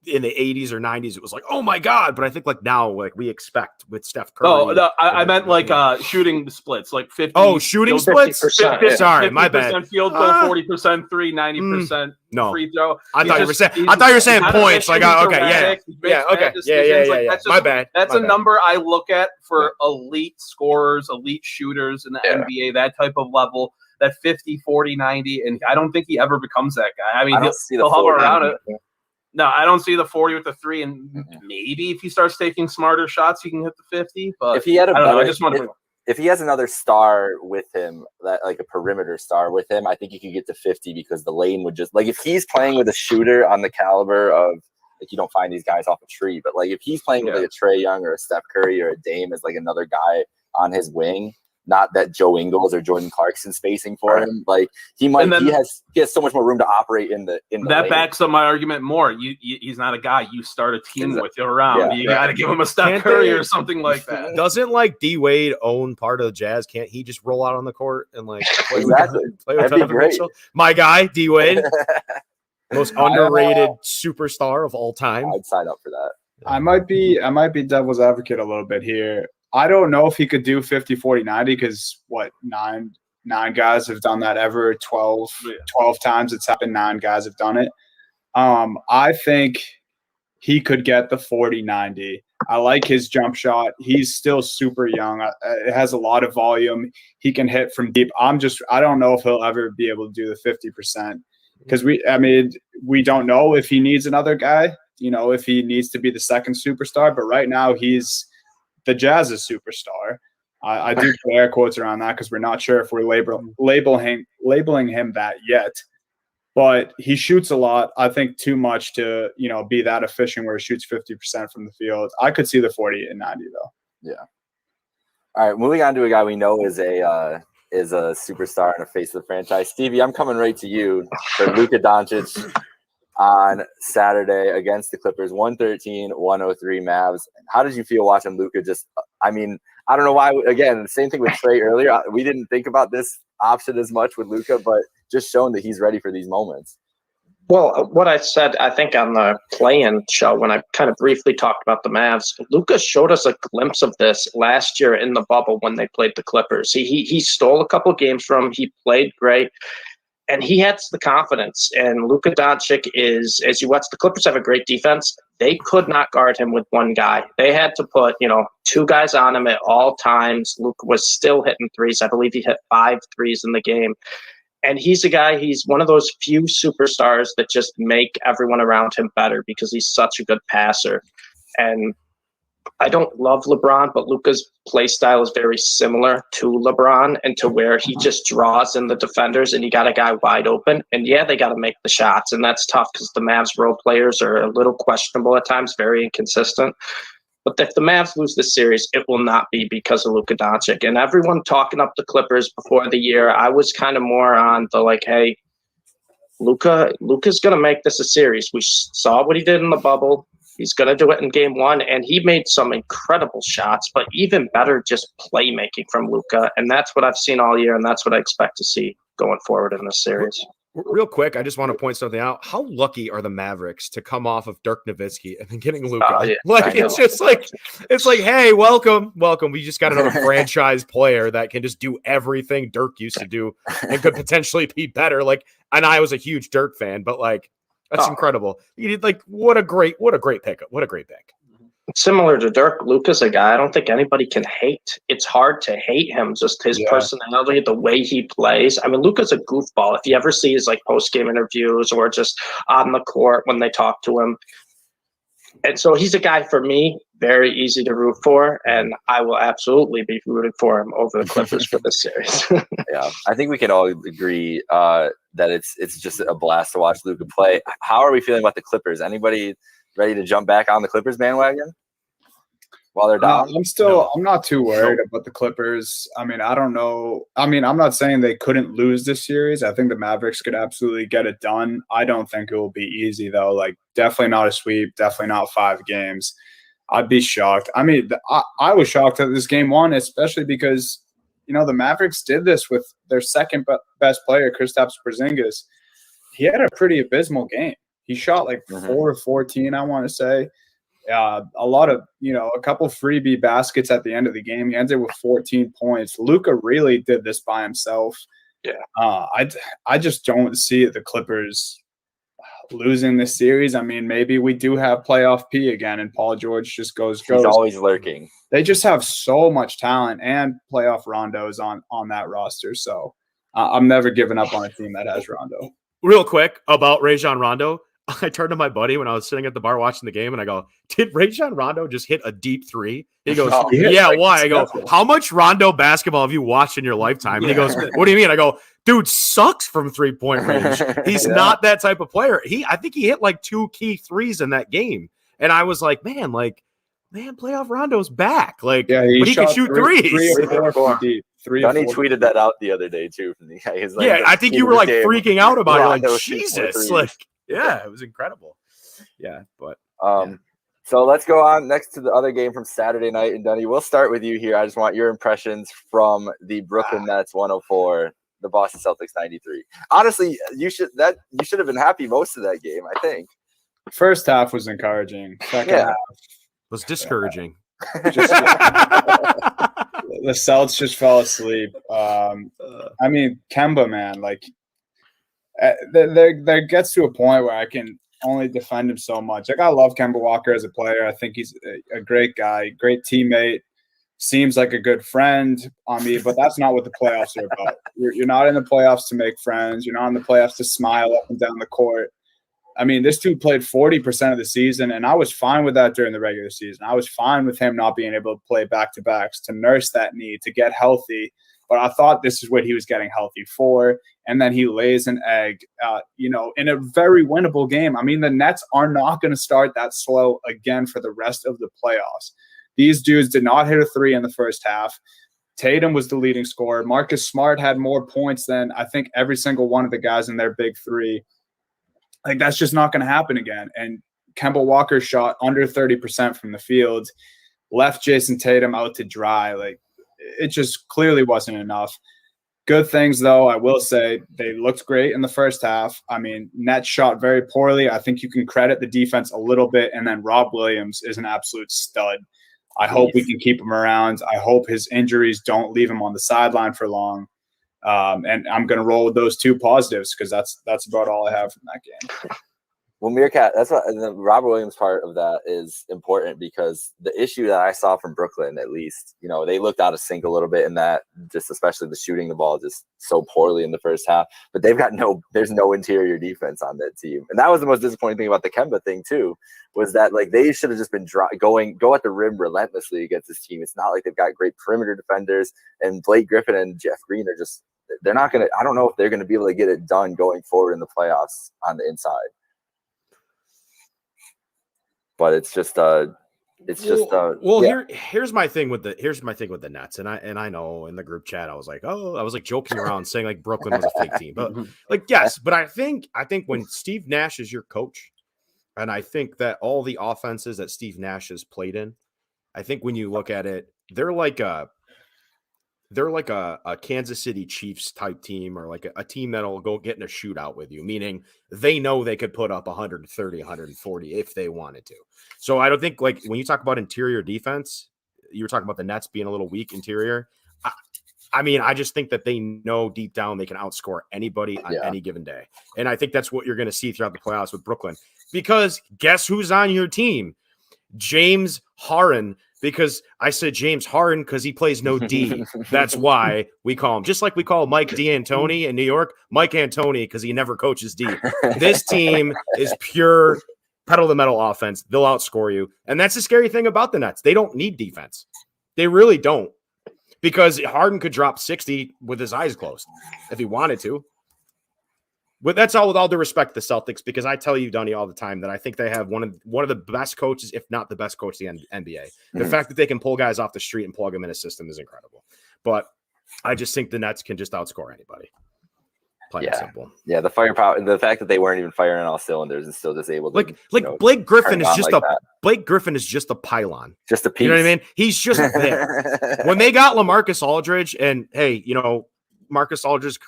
in the 80s or 90s, it was like, oh my God. But I think like now, like we expect with Steph Curry. Oh, no, I meant like shooting splits, like 50. Oh, shooting splits? 50%, sorry, my bad. 50% field goal, 40% 3, 90% free throw. I thought you were saying points. Like, okay, yeah, okay, yeah. My bad. That's a number I look at for elite scorers, elite shooters in the NBA, that type of level. That 50, 40, 90, and I don't think he ever becomes that guy. I mean, he'll hover around it. No, I don't see the 40 with the 3, and maybe if he starts taking smarter shots, he can hit the 50. But if he had if he has another star with him, that like a perimeter star with him, I think he could get to 50 because the lane would just like if he's playing with a shooter on the caliber of like you don't find these guys off a tree, but like if he's playing with like a Trae Young or a Steph Curry or a Dame as like another guy on his wing. Not that Joe Ingles or Jordan Clarkson spacing for him. Like he has so much more room to operate in the that lane. Backs up my argument more. He's not a guy you start a team with around. Yeah. You got to give him a Steph Curry or something like that. Doesn't like D Wade own part of the Jazz? Can't he just roll out on the court and like play with Donovan Mitchell? My guy, D Wade, most underrated superstar of all time. I'd sign up for that. I might be devil's advocate a little bit here. I don't know if he could do 50, 40, 90 because nine guys have done that ever. 12 times it's happened. 9 guys have done it. I think he could get the 40, 90. I like his jump shot. He's still super young. It has a lot of volume. He can hit from deep. I don't know if he'll ever be able to do the 50% because we don't know if he needs another guy, if he needs to be the second superstar. But right now he's the Jazz's superstar. I do put air quotes around that because we're not sure if we're labeling him that yet. But he shoots a lot. I think too much to be that efficient where he shoots 50% from the field. I could see the 40 and 90 though. Yeah. All right, moving on to a guy we know is a superstar and a face of the franchise. Stevie, I'm coming right to you for Luka Doncic. On Saturday against the Clippers, 113-103 Mavs. How did you feel watching Luka? I don't know why. Again, the same thing with Trae earlier. We didn't think about this option as much with Luka, but just showing that he's ready for these moments. Well, what I said, I think on the play-in show when I kind of briefly talked about the Mavs, Luka showed us a glimpse of this last year in the bubble when they played the Clippers. He stole a couple games from him. He played great. And he has the confidence. And Luka Doncic is, as you watch, the Clippers have a great defense. They could not guard him with one guy. They had to put, 2 guys on him at all times. Luka was still hitting threes. I believe he hit 5 threes in the game. And he's one of those few superstars that just make everyone around him better because he's such a good passer. And I don't love LeBron, but Luka's play style is very similar to LeBron and to where he just draws in the defenders and you got a guy wide open. And they got to make the shots. And that's tough because the Mavs role players are a little questionable at times, very inconsistent. But if the Mavs lose this series, it will not be because of Luka Doncic. And everyone talking up the Clippers before the year, I was kind of more on the like, hey, Luka's going to make this a series. We saw what he did in the bubble. He's going to do it in game one, and he made some incredible shots, but even better, just playmaking from Luka. And that's what I've seen all year, and that's what I expect to see going forward in this series. Real quick, I just want to point something out. How lucky are the Mavericks to come off of Dirk Nowitzki and then getting Luka? Yeah, it's just like, hey, welcome. We just got another franchise player that can just do everything Dirk used to do and could potentially be better. Like, and I was a huge Dirk fan, but like, that's incredible. You did like, what a great pickup. What a great pick. Similar to Dirk, Luka's a guy I don't think anybody can hate. It's hard to hate him, just his personality, the way he plays. I mean, Luka's a goofball. If you ever see his like post-game interviews or just on the court when they talk to him. And so he's a guy for me, very easy to root for, and I will absolutely be rooting for him over the Clippers for this series. Yeah, I think we can all agree that it's just a blast to watch Luka play. How are we feeling about the Clippers? Anybody ready to jump back on the Clippers bandwagon while they're down? I'm not too worried about the Clippers. I mean, I don't know. I mean, I'm not saying they couldn't lose this series. I think the Mavericks could absolutely get it done. I don't think it will be easy, though. Like, definitely not a sweep, definitely not 5 games. I'd be shocked. I mean, I was shocked at this game one, especially because, you know, the Mavericks did this with their second best player, Kristaps Porzingis. He had a pretty abysmal game. He shot like 4 of 14, I want to say. A lot of, a couple freebie baskets at the end of the game. He ended with 14 points. Luka really did this by himself. Yeah. I just don't see the Clippers losing this series. I mean, maybe we do have playoff P again, and Paul George just goes. He's always lurking. They just have so much talent and playoff Rondos on that roster. So I'm never giving up on a team that has Rondo. Real quick about Rajon Rondo. I turned to my buddy when I was sitting at the bar watching the game, and I go, "Did Rajon Rondo just hit a deep 3?" He goes, "Yeah, why?" I go, "How much Rondo basketball have you watched in your lifetime?" And he goes, "What do you mean?" I go, "Dude sucks from 3-point range. He's not that type of player." I think he hit like 2 key threes in that game, and I was like, "Man, playoff Rondo's back." Like, but he can shoot threes. 3 or 4 deep. Donnie tweeted that out the other day too. From the guy. Like, I think you were like freaking out about it. Like, Jesus, like. Yeah, it was incredible. Yeah, but so let's go on next to the other game from Saturday night. And Dunny, we'll start with you here. I just want your impressions from the Brooklyn Nets 104, the Boston Celtics 93. Honestly, you should have been happy most of that game, I think. First half was encouraging. Second half was discouraging. The Celtics just fell asleep. I mean, Kemba, man, like. There gets to a point where I can only defend him so much. Like, I love Kemba Walker as a player. I think he's a great guy, great teammate, seems like a good friend on me, but that's not what the playoffs are about. You're not in the playoffs to make friends. You're not in the playoffs to smile up and down the court. I mean, this dude played 40% of the season, and I was fine with that during the regular season. I was fine with him not being able to play back-to-backs, to nurse that knee, to get healthy. But I thought this is what he was getting healthy for. And then he lays an egg, in a very winnable game. I mean, the Nets are not going to start that slow again for the rest of the playoffs. These dudes did not hit a 3 in the first half. Tatum was the leading scorer. Marcus Smart had more points than I think every single one of the guys in their big 3. Like, that's just not going to happen again. And Kemba Walker shot under 30% from the field, left Jason Tatum out to dry. Like, it just clearly wasn't enough. Good things, though, I will say. They looked great in the first half. I mean, Nets shot very poorly. I think you can credit the defense a little bit. And then Rob Williams is an absolute stud. I hope we can keep him around. I hope his injuries don't leave him on the sideline for long. And I'm going to roll with those 2 positives because that's about all I have from that game. Well, Meerkat, that's what the Robert Williams part of that is important because the issue that I saw from Brooklyn, at least, they looked out of sync a little bit in that, just especially the shooting the ball just so poorly in the first half. But there's no interior defense on that team, and that was the most disappointing thing about the Kemba thing too, was that like they should have just been go at the rim relentlessly against this team. It's not like they've got great perimeter defenders, and Blake Griffin and Jeff Green are just they're not gonna. I don't know if they're gonna be able to get it done going forward in the playoffs on the inside. But it's just It's just here's my thing with the Nets, and I know in the group chat I was like joking around saying like Brooklyn was a fake team, but like yes, but I think when Steve Nash is your coach, and I think that all the offenses that Steve Nash has played in, I think when you look at it, they're like a Kansas City Chiefs type team, or like a team that'll go get in a shootout with you, meaning they know they could put up 130, 140 if they wanted to. So I don't think, like, when you talk about interior defense, you were talking about the Nets being a little weak interior. I mean, I just think that they know deep down they can outscore anybody on any given day. And I think that's what you're going to see throughout the playoffs with Brooklyn. Because guess who's on your team? James Harden. Because I said James Harden because he plays no D. That's why we call him. Just like we call Mike D'Antoni in New York, Mike Antoni because he never coaches D. This team is pure pedal to the metal offense. They'll outscore you. And that's the scary thing about the Nets. They don't need defense. They really don't. Because Harden could drop 60 with his eyes closed if he wanted to. But that's all with all due respect to the Celtics, because I tell you, Dunny, all the time that I think they have one of the best coaches, if not the best coach in the NBA. The fact that they can pull guys off the street and plug them in a system is incredible. But I just think the Nets can just outscore anybody. Plain and simple. Yeah, the firepower, the fact that they weren't even firing on all cylinders and still just able to Blake Griffin is just Blake Griffin is just a pylon. Just a piece. You know what I mean? He's just there. When they got LaMarcus Aldridge, and hey, LaMarcus Aldridge's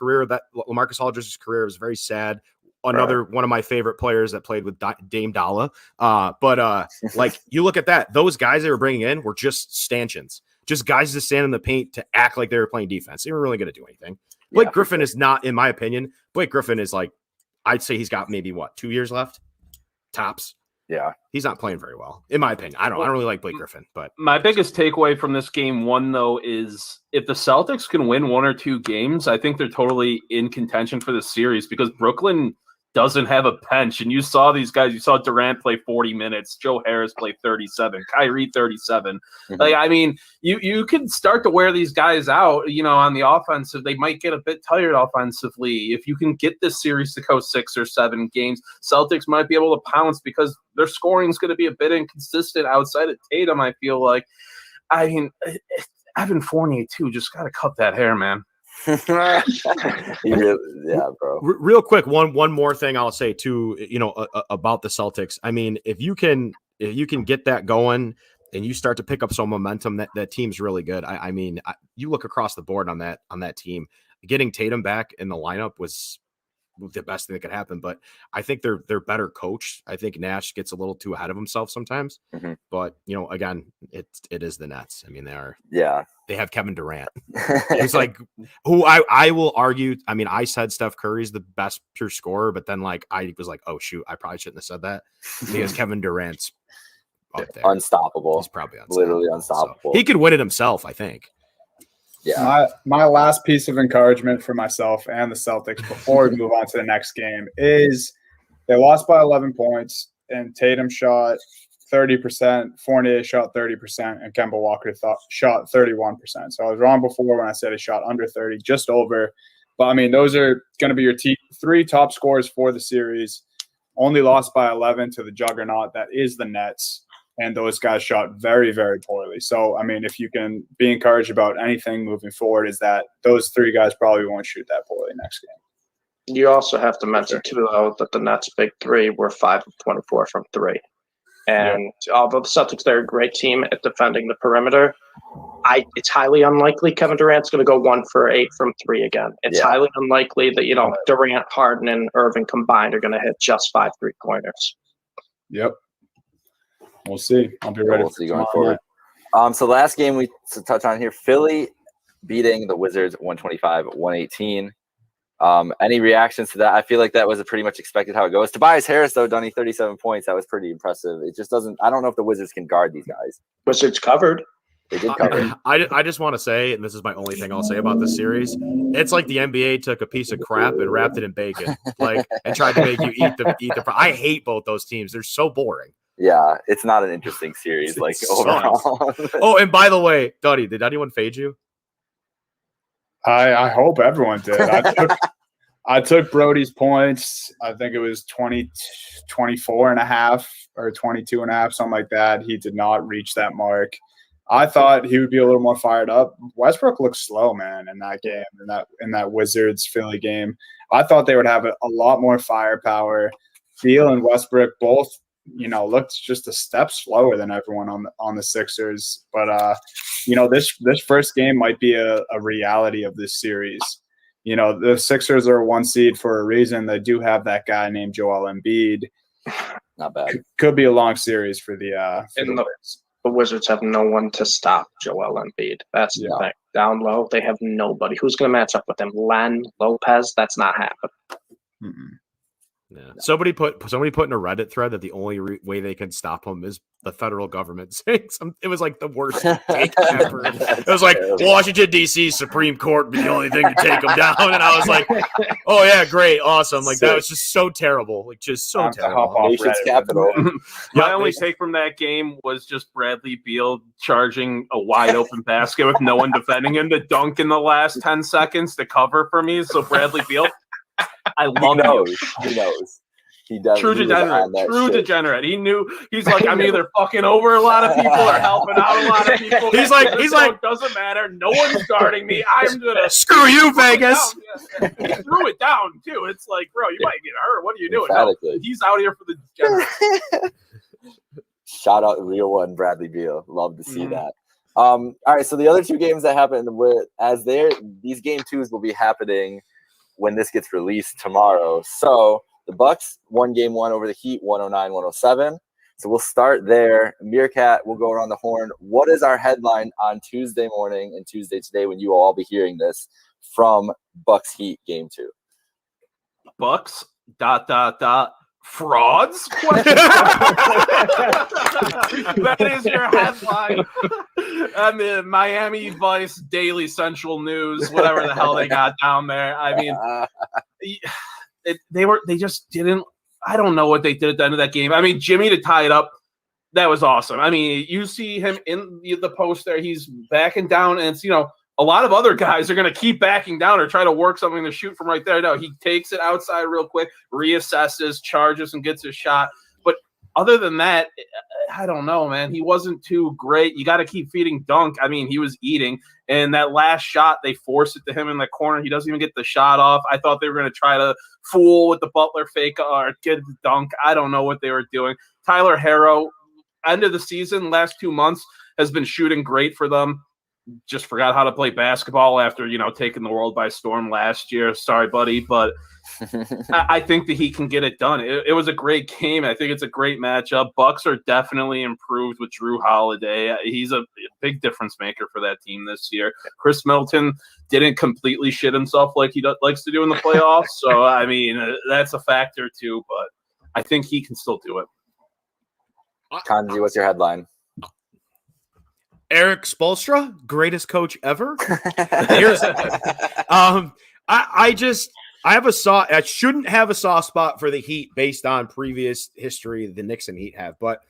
career was very sad. Another one of my favorite players that played with Dame Dalla. But you look at that, those guys they were bringing in were just stanchions, just guys to stand in the paint to act like they were playing defense. They weren't really going to do anything. Blake Griffin is not, in my opinion. Blake Griffin is like, I'd say he's got maybe 2 years left, tops. Yeah, he's not playing very well, in my opinion. I don't really like Blake Griffin, but my biggest takeaway from this game one, though, is if the Celtics can win 1 or 2 games, I think they're totally in contention for the series, because Brooklyn doesn't have a bench. And you saw these guys. You saw Durant play 40 minutes. Joe Harris play 37. Kyrie 37. Like, I mean, you can start to wear these guys out, on the offensive. They might get a bit tired offensively. If you can get this series to go 6 or 7 games, Celtics might be able to pounce, because their scoring is going to be a bit inconsistent outside of Tatum, I feel like. I mean, Evan Fournier, too, just got to cut that hair, man. Yeah, bro. Real quick, one more thing I'll say too, about the Celtics. I mean, if you can get that going and you start to pick up some momentum, that team's really good. I mean, you look across the board on that team. Getting Tatum back in the lineup was the best thing that could happen. But I think they're better coached. I think Nash gets a little too ahead of himself sometimes. But again, it is the Nets. I mean, they are. Yeah. They have Kevin Durant. It's like, who I will argue. I mean, I said Steph Curry's the best pure scorer, but then I was like, oh shoot, I probably shouldn't have said that, because Kevin Durant's up there. Unstoppable. He's probably unstoppable. Literally unstoppable. So he could win it himself, I think. Yeah. My last piece of encouragement for myself and the Celtics before we move on to the next game is they lost by 11 points, and Tatum shot 30%, Fournier shot 30%, and Kemba Walker shot 31%. So I was wrong before when I said he shot under 30, just over. But, I mean, those are going to be your 3 top scorers for the series. Only lost by 11 to the juggernaut that is the Nets, and those guys shot very, very poorly. So, I mean, if you can be encouraged about anything moving forward, is that those 3 guys probably won't shoot that poorly next game. You also have to mention, too, though, that the Nets' big 3 were 5 of 24 from 3. And although the Celtics, they're a great team at defending the perimeter, it's highly unlikely Kevin Durant's going to go 1 for 8 from 3 again. It's highly unlikely that, Durant, Harden, and Irving combined are going to hit just 5 3-pointers. Yep. We'll see. I'll be ready. We'll see going forward. So last game we touch on here, Philly beating the Wizards 125-118. Any reactions to that? I feel like that was pretty much expected how it goes. Tobias Harris, though, done 37 points. That was pretty impressive. It just doesn't – I don't know if the Wizards can guard these guys. Wizards covered. They did cover. I just want to say, and this is my only thing I'll say about this series, it's like the NBA took a piece of crap and wrapped it in bacon, and tried to make you eat the. I hate both those teams. They're so boring. Yeah, it's not an interesting series, overall. Oh, and by the way, Duddy, did anyone fade you? I hope everyone did. I took Brody's points. I think it was 24 and a half or 22 and a half, something like that. He did not reach that mark. I thought he would be a little more fired up. Westbrook looked slow, man, in that game, in that Wizards Philly game. I thought they would have a lot more firepower. Beal and Westbrook both, looked just a step slower than everyone on the Sixers. But this first game might be a reality of this series. The Sixers are 1 seed for a reason. They do have that guy named Joel Embiid. Not bad. Could be a long series for the Wizards. The Wizards have no one to stop Joel Embiid. That's the thing. Down low, they have nobody. Who's going to match up with them? Len Lopez? That's not happening. Mm-mm. Yeah. Somebody put in a Reddit thread that the only way they can stop him is the federal government saying it was like the worst take ever. It was like Washington D.C. Supreme Court be the only thing to take him down, and I was like, "Oh yeah, great, awesome!" Like that was just so terrible, like just so terrible. Nation's capital. My only take from that game was just Bradley Beal charging a wide open basket with no one defending him to dunk in the last 10 seconds to cover for me. So Bradley Beal. I love you. He knows. He does. True degenerate. He knew. He's like, I'm either fucking over a lot of people or helping out a lot of people. He's like, it doesn't matter. No one's guarding me. I'm gonna screw you, Vegas. He threw it down too. It's like, bro, you might get hurt. What are you doing? No, he's out here for the degenerate. Shout out real one, Bradley Beal. Love to see that. All right, so the other 2 games that happened these game 2s will be happening when this gets released tomorrow. So the Bucks won game 1 over the Heat, 109-107. So we'll start there. Meerkat, we'll go around the horn. What is our headline on Tuesday morning and Tuesday today when you will all be hearing this from Bucks Heat game 2? Bucks, ... frauds? That is your headline. And the Miami Vice Daily Central News, whatever the hell they got down there. I mean, they just didn't. I don't know what they did at the end of that game. I mean, Jimmy to tie it up, that was awesome. I mean, you see him in the post there. He's backing down, and it's a lot of other guys are going to keep backing down or try to work something to shoot from right there. No, he takes it outside real quick, reassesses, charges, and gets his shot. But other than that, I don't know, man. He wasn't too great. You got to keep feeding Dunk. I mean, he was eating. And that last shot, they forced it to him in the corner. He doesn't even get the shot off. I thought they were going to try to fool with the Butler fake or get the dunk. I don't know what they were doing. Tyler Herro, end of the season, last 2 months, has been shooting great for them. Just forgot how to play basketball after, taking the world by storm last year. Sorry, buddy, but I think that he can get it done. It was a great game. I think it's a great matchup. Bucks are definitely improved with Drew Holiday. He's a big difference maker for that team this year. Chris Middleton didn't completely shit himself like he likes to do in the playoffs. So, I mean, that's a factor too, but I think he can still do it. Kanji, what's your headline? Eric Spoelstra, greatest coach ever. I shouldn't have a soft spot for the Heat based on previous history the Knicks and Heat have, but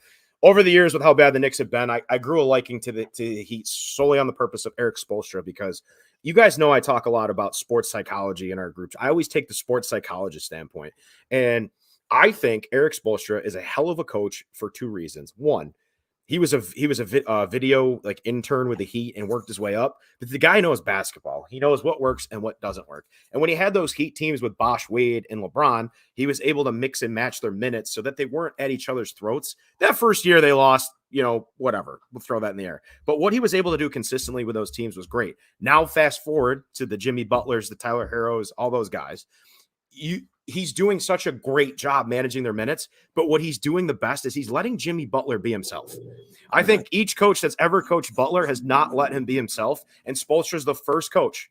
over the years with how bad the Knicks have been, I grew a liking to the Heat solely on the purpose of Eric Spoelstra, because you guys know I talk a lot about sports psychology in our groups. I always take the sports psychologist standpoint, and I think Eric Spoelstra is a hell of a coach for 2 reasons. One, he was a video like intern with the Heat and worked his way up. But the guy knows basketball. He knows what works and what doesn't work. And when he had those Heat teams with Bosh, Wade, and LeBron, he was able to mix and match their minutes so that they weren't at each other's throats. That first year they lost, whatever. We'll throw that in the air. But what he was able to do consistently with those teams was great. Now fast forward to the Jimmy Butlers, the Tyler Herros, all those guys. He's doing such a great job managing their minutes, but what he's doing the best is he's letting Jimmy Butler be himself. I think each coach that's ever coached Butler has not let him be himself, and Spoelstra's the first coach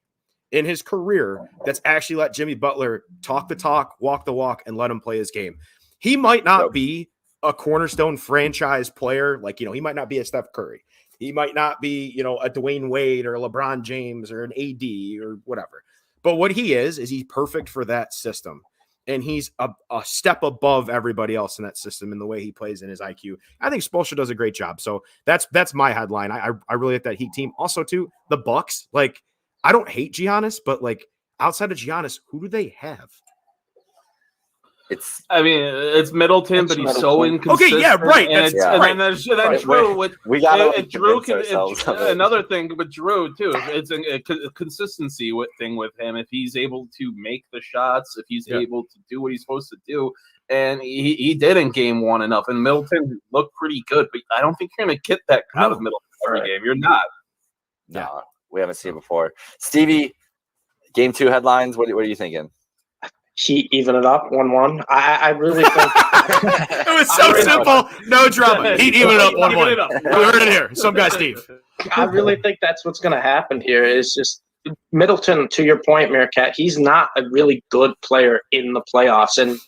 in his career that's actually let Jimmy Butler talk the talk, walk the walk, and let him play his game. He might not be a cornerstone franchise player, like, he might not be a Steph Curry. He might not be, a Dwayne Wade or a LeBron James or an AD or whatever. But what he is he's perfect for that system. And he's a step above everybody else in that system in the way he plays in his IQ. I think Spoelstra does a great job. So that's my headline. I really like that Heat team. Also, too, the Bucks. Like, I don't hate Giannis, but like outside of Giannis, who do they have? It's it's Middleton, It's but he's so Middleton. inconsistent. Okay, yeah, right. And, That's and right. then there's Right. Drew. With, we got to and Drew can. ourselves of it. Another thing with Drew too, it's a consistency thing with him. If he's able to make the shots, if he's able to do what he's supposed to do, and he did in game one enough. And Middleton looked pretty good, but I don't think you're going to get that out of Middleton every game. You're not. No, we haven't seen it before. Stevie, game 2 headlines. What are you thinking? Heat even it up 1-1. I really think It was so simple. No drama. Heat even it up 1-1. We heard it here. Some guy, Steve. I really think that's what's going to happen here. Is just Middleton, to your point, Meerkat. He's not a really good player in the playoffs, and